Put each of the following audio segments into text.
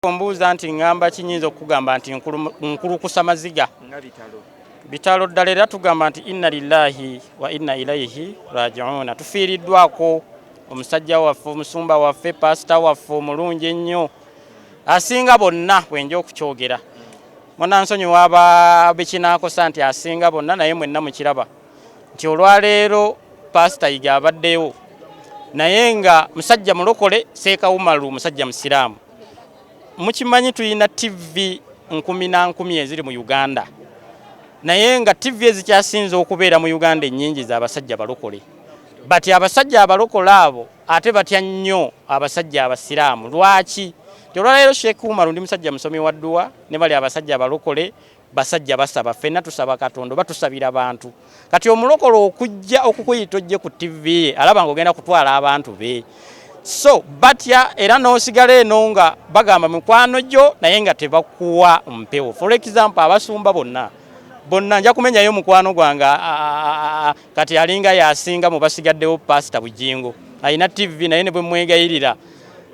Ombuuza nti ngamba kinyinza okugamba nti nkulukusa maziga bitalo ddala era tugamba nti inna lillahi wa inna ilaihi raji'un. Tufiiriddwako omusajja waffe, omusumba waffe, pasita waffe omulungi ennyo asinga bonna bwenja okukyogera. Munansonyiwa ab'Ekinaakosa nti asinga bonna, naye mwenna mukiraba nti olwaleero pasita Yiga abaddeyo naye nga musajja mulokole, Seeka Umaru musajja musiraamu. Mukimanyi tulina TV 10 eziri mu Uganda, naye nga TV ezikyasinze okubeera mu Uganda ennyingi z'abasajja balokole. Bati abasajja abalokole abo ate batya nnyo abasajja abasiraamu. Lwaki? Olwaleero Sheikh Umaru ndi musajja musomi wa dduwa, ne bali abasajja abalokole basajja basaba, ffenna tusaba Katonda, batusabira abantu. Kati omulokole okujja okukuyita ojje ku TV ye alaba ng'ogenda kutwala abantu be. So batya era n'osigala eno nga bagamba mikwano gyo naye nga tebakuwa mpewo. For example, abasumba bonna nja kumenyayo mukwano gwange kati alinga yasinga mu basigaddewo pasita Bujingo alina TV naye ne bwe mwegayirira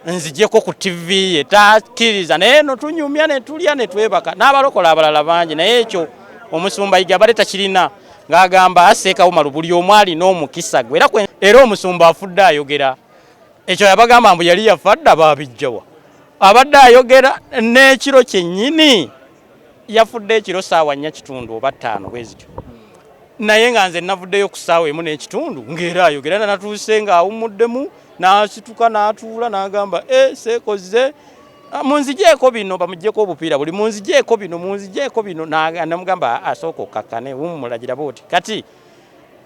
nzijeko ku TV ye takkiriza, naye no tunyumya ne tulya ne twebaka n'abalokola abalala bangi, naye ekyo omusumba Yiga abadde takirina ng'agamba Seeka Umaru buli omu alina omukisa gwe era omusumba afudde ayogera. Ekyo yabagamba mbu yali yafadda babijjawa abadde ayogera n'ekiro kyennyini yafudde ekiro ssaawa 4:30 oba 5 bwezityo, naye nga nze navuddeyo ku ssaawa 1:30 ng'era ayogera natuuse ng'awumuddemu n'asituka n'atuula n'agamba seekoze munzijeeko bino bamuggyeko obupiira buli munzijeeko bino namugamba asooka okkakkane wummulagira booti. Kati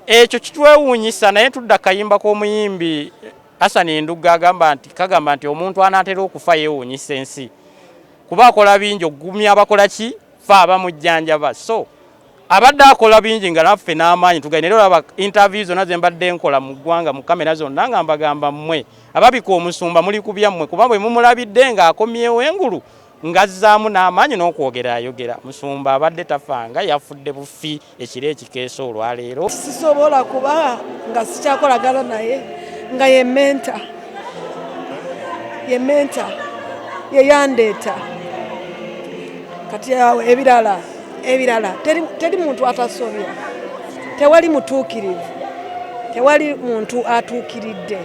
ekyo kitwewuunyisa, naye tudda kayimba k'omuyimbi Hassan Ndugga kagamba nti omuntu anaatera okufa yeewuunyisa ensi kuba akola bingi okugumya abakola ki fe abamujjanjaba. So abadde akola bingi nga naffe n'amaanyi tugenda era olaba interview zonna ze mbadde nkola mu ggwanga mu kamera zonna nga mbagamba mmwe ababika omusumba muli ku byammwe kuba bwe mumulabidde ng'akomyewo engulu ng'azzaamu n'amaanyi n'okwogera ayogera. Musumba abadde tafanga, yafudde bufi ekiro ekikeesa olwaleero. Sisobola kuba nga sikyakolagana naye nga ye menta ye yandeeta kati awo ebirala teri muntu atasobya, tewali mutuukirivu, tewali muntu atuukiridde,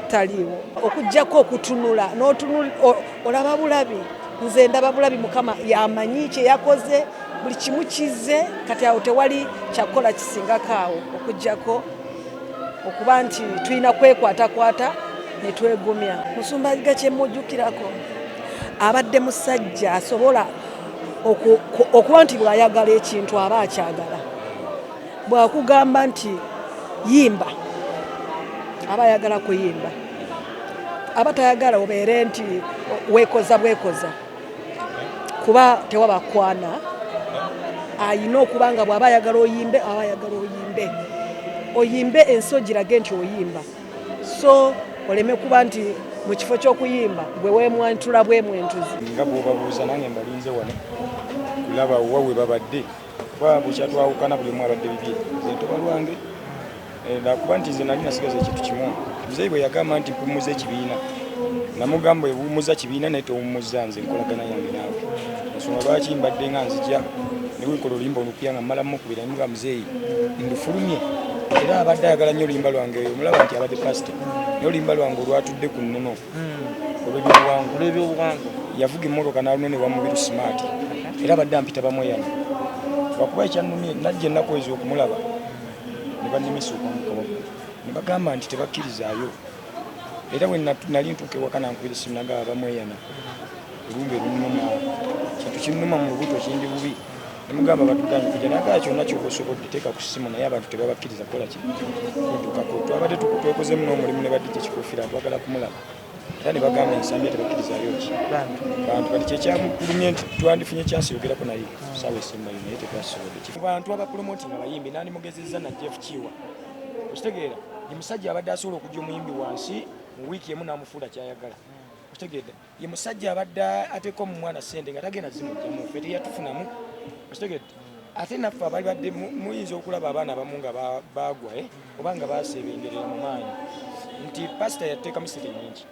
taliiwo. Okujjako okutunula olaba bulabi, nze ndaba bulabi, Mukama yamanyi kye yakoze, buli kimu kizze, kati awo tewali kyakola kisingako awo okujjako okuba nti tulina kwekwatakwata ne twegumya. Musumba Yiga kye mujjukirako abadde musajja asobola okuba nti bw'ayagala ekintu aba akyagala. Bw'akugamba nti yimba aba ayagala kuyimba, aba tayagala obeere nti weekoza bwekoza kuba tewaba kwana. Ayina okuba nga bw'aba ayagala oyimbe aba ayagala oyimbe ensi ogirage nti oyimba, so oleme kuba nti mu kifo ky'okuyimba bwe weemwantula bwemwentuzi. Nga bw'obabuuza nange mbalinze wano kulaba wawe babadde kuba bukyatwawukana buli omu abadde bibye zentoba lwange nakuba nti nze nali nasigaza ekintu kimu. Muzeeyi bwe yagamba nti mpumuza ekibiina namugamba ewumuza kibiina naye towumuza nze nkolagana yange naawe. Ensonga lwaki mbadde nga nzija newenkola oluyimba olupya nga mmalamu okubira nga muzeeyi ndufulumye era abadde ayagala nnyo oluyimba lwange omulaba nti abadde pasita naye oluyimba lwange olwatudde ku nnono olw'ebyobuwangwa yavuga emmotoka n'alunene wamubiru smart era abadde ampita bamweyana lwakuba ekyannumye najja ennaku ezo okumulaba ne bannimisa okwamukawago ne bagamba nti tebakkirizaayo era bwe nali ntuuka ewaka nankubira essimu nagamba bamweyana olumbe lunnuma kintu kinnuma mu lubuto kindi bubi nemugamba batuganye kujja nagaa kyonna kyoba osobodde teeka ku ssimu naye abantu tebabakkiriza kukola ki kuddukako. Twabadde twekozemu n'omulimu ne badde kyekikofiira twagala kumulaba era ne bagamba ensambi tebakkirizaayo ki bantu kati kyekyamukulumye nti twandifunye kyansi yogerako naye saawa esembayo naye tetwasobodde ki bantu abapromoti nga bayimbi nandi mugezezza na Jeff Kiwa okitegeera ye musajja abadde asobola okujja omuyimbi wansi mu wiiki emu n'amufuula kyayagala. Okitegeera ye musajja abadde ateeka omu mwana ssente nga tagenda zimugjamu ffe teyatufunamu. Okitegeera ate naffe abali badde muyinza okulaba abaana abamu nga bagwa oba nga baseebengerera mu maanyi nti pasita yateekamu ssente nnyingi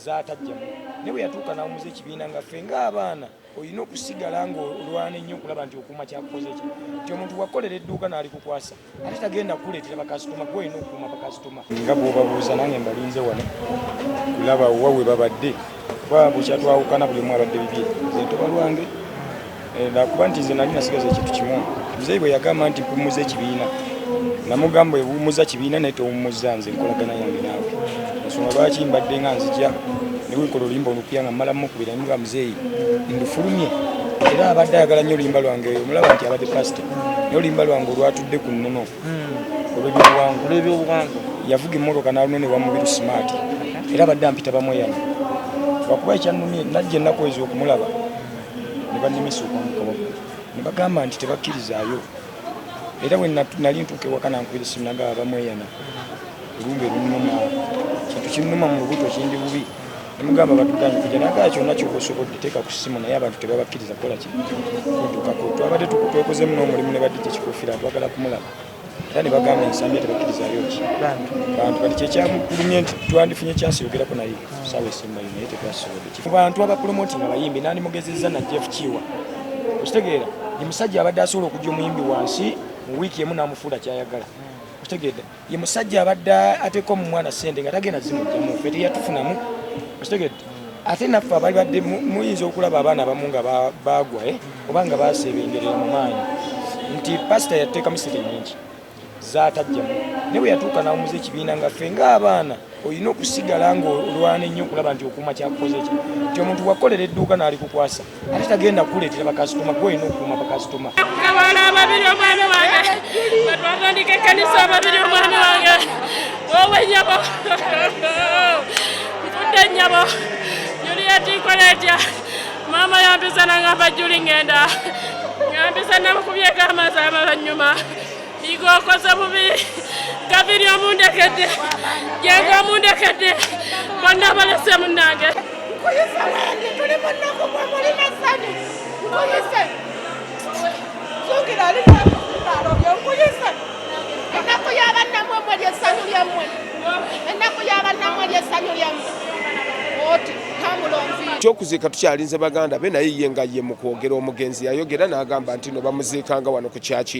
zaatajjamu ne bwe yatuuka n'amuza ekibiina nga ffe ng'abaana olina okusigala ng'olwana ennyo okulaba nti okuuma kyakukoze ki nti omuntu wakolera edduuka n'ali kukwasa ate tagenda kuleetera bakasitoma gwe olina okukuuma bakasitoma nga bw'obabuuza nange mbalinze wano kulaba wa we babadde kuba bukyatwawukana buli omu abadde bibye nze ntoba lwange nakuba nti nze nali nasigaza ekintu kimu muzeeyi bwe yagamba nti mpumuza ekibiina namugamba ewumuza kibiina naye towumuza nze nkolagana yange naawe ensonga lwaki mbadde nga nzija niwikola oluyimba olupya nga mmala mukubira nimuga muzeeyi ndufulumye era abadde ayagala nnyo oluyimba lwange omulaba nti abadde pasita naye oluyimba lwange olwatudde ku nnono olw'ebyobuwangwa yavuga emmotoka n'alunene wamubiru smart era abadde ampita bamweyana lwakuba ekyannumye najja ennaku ezo okumulaba ne bannimisa okwamukawago ne bagamba nti tebakkirizaayo era bwe nali ntuuka ewaka nankubira essimu nagaba bamweyana olumbe lunnuma kintu kinnuma mu lubuto kindi bubi nemugamba batuganye kujja nagaba kyonna kyoba osobodde teeka ku ssimu naye abantu tebabakkiriza kukola ki kuntukako twabadde twekozemu n'omulimu ne badde kyekikofiira twagala kumulaba era ne bagamba ensambi tebakkirizaayo ki bantu kati kyekyamukulumye nti twandifunye kyansi yogerako naye saawa esembayo naye tetwasobodde mu bantu abapromoti nga bayimbi nandimugezezza na Jeff Kiwa okitegeera ye musajja abadde asobola okujja omuyimbi wansi mu wiiki emu n'amufuula kyayagala okitegeedde ye musajja abadde ateeka omu mwana ssente nga tagenda zimugjamu ffe teyatufunamu okitegeedde ate naffe abali badde muyinza okulaba abaana abamu nga baagwa oba nga baseebengerera mu maanyi nti pasita yateekamu ssente nnyingi zaatajjamu ne bwe yatuuka n'amuza ekibiina nga ffe ng'abaana olina okusigala ng'olwana ennyo okulaba nti okuuma kyakukoze ki nti omuntu wakolera edduuka n'ali kukwasa ate tagenda kuleetera bakasitoma gwe olina okukuuma bakasitoma abaana ababiri omwana wange batwatandika ekkanisa ababiri omwana wange wowe nnyabo nfudde nnyabo Juliet Koletya maama yampisa nangamba Juli ngenda yampisa namukubyeko amaaso amalanyuma Igo okoze bubi gaviri omundekedde jenga omundekedde bonna balese munnange nkuyise wendi tuli mu nnaku gwe mulina ssanyu nkuyise zuukira ali naalo byo nkuyise ennaku y'abannammwe mwe lyessanyu lyammwe ennaku y'abannammwe lyessanyu lyammwe oti tamulonzi ekyokuziika tukyalinze baganda be naye ye nga ye mu kwogera omugenzi yayogera n'agamba nti no bamuziikanga wano ku kyaki